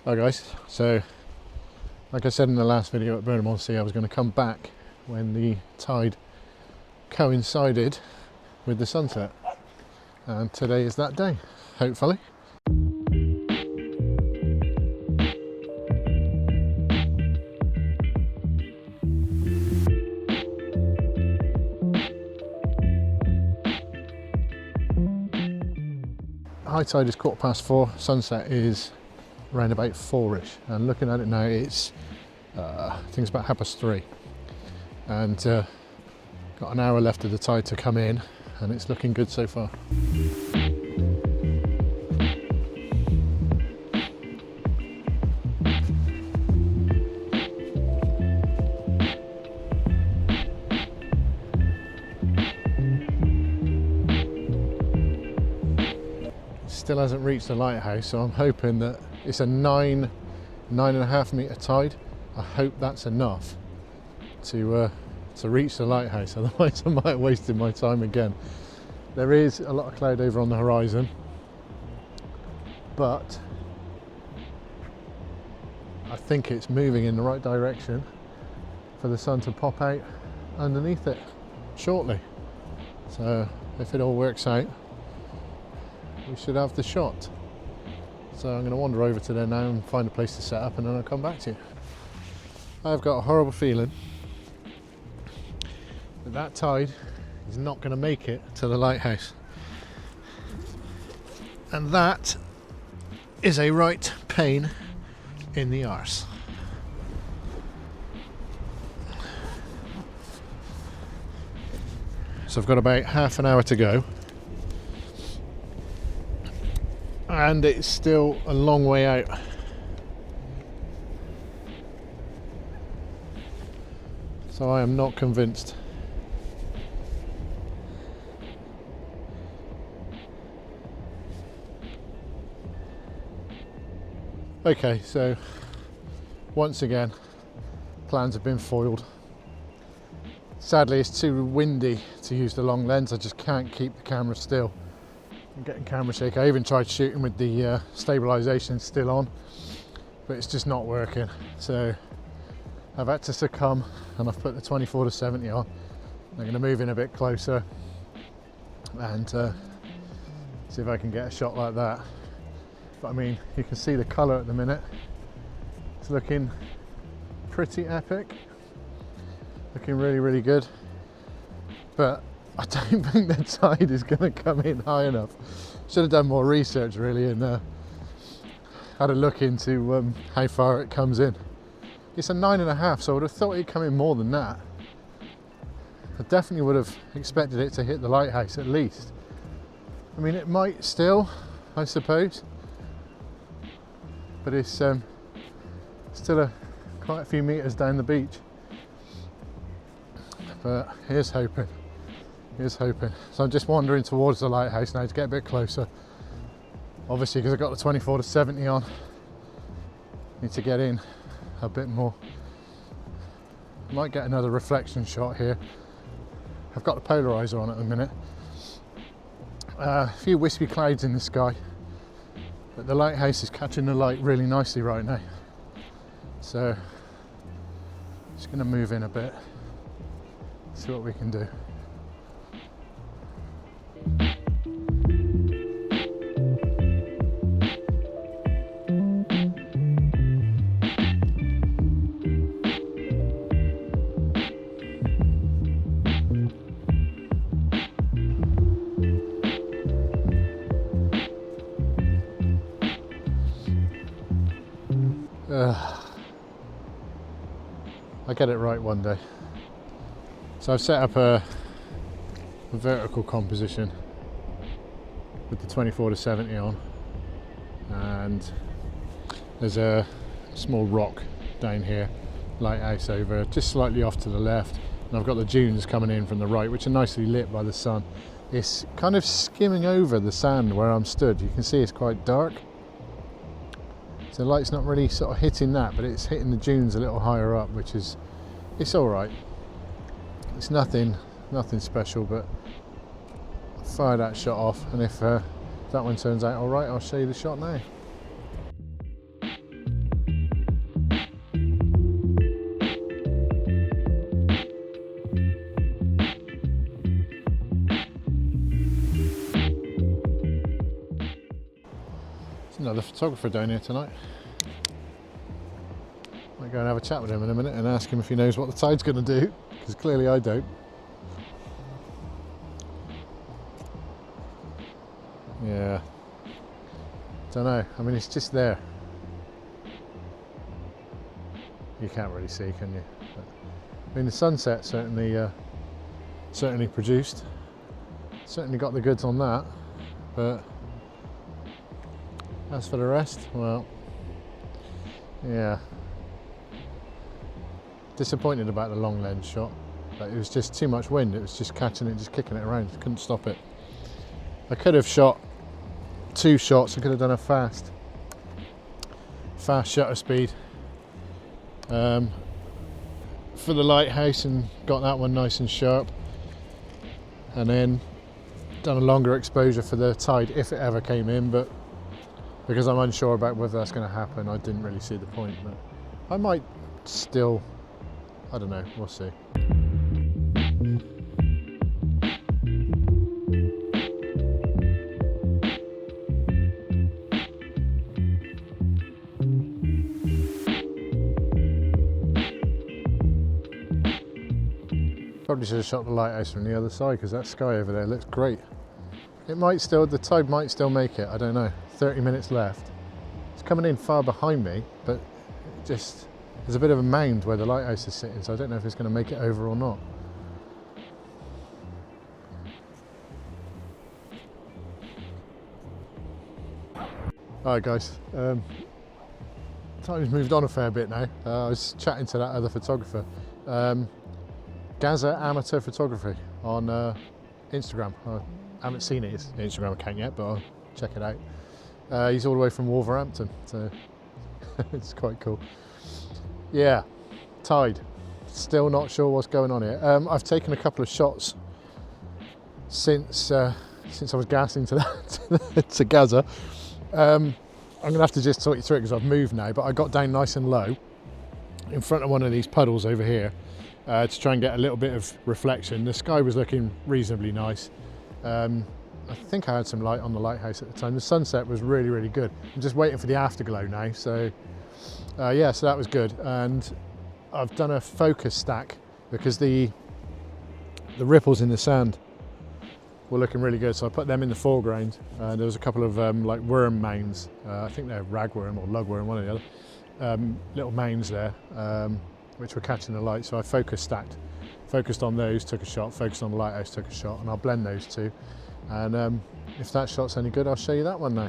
Hi guys, so like I said in the last video at Burnham-on-Sea, I was going to come back when the tide coincided with the sunset, and today is that day, hopefully. High tide is 4:15, sunset is around about 4ish, and looking at it now it's I think it's about 3:30, and got an hour left of the tide to come in, and it's looking good so far. Still hasn't reached the lighthouse, so I'm hoping that it's a 9.5 metre tide. I hope that's enough to reach the lighthouse, otherwise I might have wasted my time again. There is a lot of cloud over on the horizon, but I think it's moving in the right direction for the sun to pop out underneath it shortly. So if it all works out, we should have the shot. So I'm going to wander over to there now and find a place to set up, and then I'll come back to you. I've got a horrible feeling that that tide is not going to make it to the lighthouse, and that is a right pain in the arse. So I've got about half an hour to go, and it's still a long way out. So I am not convinced. Okay, so once again, plans have been foiled. Sadly, it's too windy to use the long lens. I just can't keep the camera still. I'm getting camera shake. I even tried shooting with the stabilisation still on, but it's just not working. So I've had to succumb, and I've put the 24-70 on. I'm going to move in a bit closer and see if I can get a shot like that. But I mean, you can see the colour at the minute. It's looking pretty epic, looking really, really good. But I don't think the tide is going to come in high enough. Should have done more research really, and had a look into how far it comes in. It's a 9.5, so I would have thought it'd come in more than that. I definitely would have expected it to hit the lighthouse at least. I mean, it might still, I suppose, but it's still quite a few metres down the beach. But here's hoping. Here's hoping. So I'm just wandering towards the lighthouse now to get a bit closer. Obviously, because I've got the 24-70 on, need to get in a bit more. Might get another reflection shot here. I've got the polarizer on at the minute. A few wispy clouds in the sky, but the lighthouse is catching the light really nicely right now. So just going to move in a bit, see what we can do. I'll get it right one day. So I've set up a vertical composition with the 24-70 on, and there's a small rock down here, lighthouse over just slightly off to the left, and I've got the dunes coming in from the right, which are nicely lit by the sun. It's kind of skimming over the sand where I'm stood. You can see it's quite dark, so the light's not really sort of hitting that, but it's hitting the dunes a little higher up, which is, it's all right. It's nothing special, but I'll fire that shot off, and if that one turns out all right, I'll show you the shot now. another photographer down here tonight. Might go and have a chat with him in a minute and ask him if he knows what the tide's going to do, because clearly I don't. Yeah, don't know. I mean, it's just there. You can't really see, can you? But, I mean, the sunset certainly produced. Certainly got the goods on that. But as for the rest, well, yeah. Disappointed about the long lens shot. But it was just too much wind. It was just catching it, just kicking it around. Couldn't stop it. I could have shot 2 shots. I could have done a fast shutter speed for the lighthouse and got that one nice and sharp, and then done a longer exposure for the tide if it ever came in, but because I'm unsure about whether that's going to happen, I didn't really see the point. But I might still, I don't know, we'll see. Probably should have shot the lighthouse from the other side, because that sky over there looks great. It might still, the tide might still make it, I don't know. 30 minutes left. It's coming in far behind me, but it just, there's a bit of a mound where the lighthouse is sitting, so I don't know if it's going to make it over or not. Alright guys, time's moved on a fair bit now. I was chatting to that other photographer. Gaza Amateur Photography on Instagram. I haven't seen his Instagram account yet, but I'll check it out. He's all the way from Wolverhampton, so it's quite cool. Yeah, tide. Still not sure what's going on here. I've taken a couple of shots since I was gassing to that to Gaza. I'm going to have to just talk you through it because I've moved now, but I got down nice and low in front of one of these puddles over here. To try and get a little bit of reflection. The sky was looking reasonably nice. I think I had some light on the lighthouse at the time. The sunset was really, really good. I'm just waiting for the afterglow now. So yeah, so that was good. And I've done a focus stack because the ripples in the sand were looking really good. So I put them in the foreground. There was a couple of like worm mounds. I think they're ragworm or lugworm, one or the other. Little mounds there. Which were catching the light, so I focused on those, took a shot, focused on the lighthouse, took a shot, and I'll blend those two. And if that shot's any good, I'll show you that one now.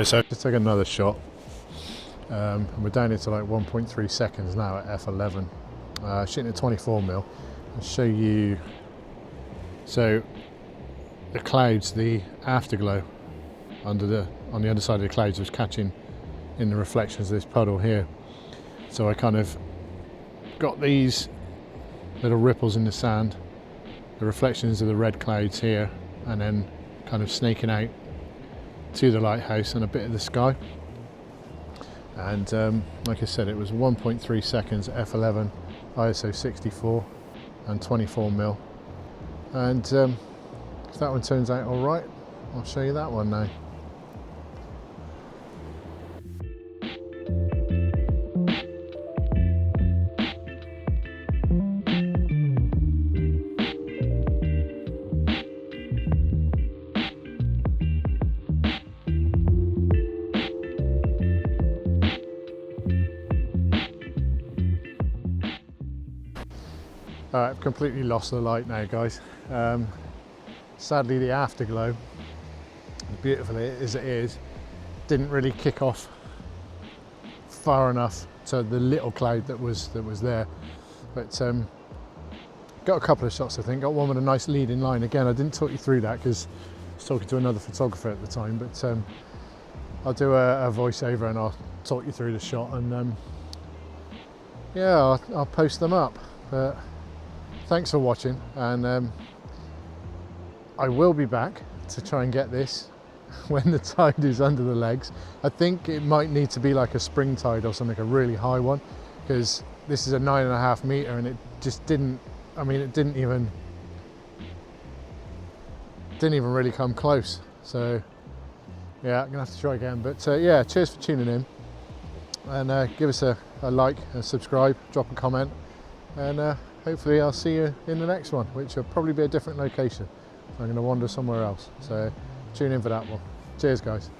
So let's take another shot. We're down into like 1.3 seconds now at f11. Shooting at 24mm. I'll show you. So the clouds, the afterglow on the other side of the clouds was catching in the reflections of this puddle here. So I kind of got these little ripples in the sand, the reflections of the red clouds here, and then kind of snaking out to the lighthouse and a bit of the sky. And like I said, it was 1.3 seconds at f11, ISO 64 and 24mm. And if that one turns out all right, I'll show you that one now. I've completely lost the light now, guys. Sadly, the afterglow, as beautiful as it is, didn't really kick off far enough to the little cloud that was there. But got a couple of shots, I think. Got one with a nice leading line. Again, I didn't talk you through that because I was talking to another photographer at the time. But I'll do a voiceover and I'll talk you through the shot, and yeah, I'll post them up. But thanks for watching, and I will be back to try and get this when the tide is under the legs. I think it might need to be like a spring tide or something, a really high one, because this is a 9.5 meter and it just didn't, I mean, it didn't even really come close. So yeah, I'm gonna have to try again. But yeah, cheers for tuning in, and give us a like and subscribe, drop a comment, and hopefully I'll see you in the next one, which will probably be a different location. I'm going to wander somewhere else, so tune in for that one. Cheers guys.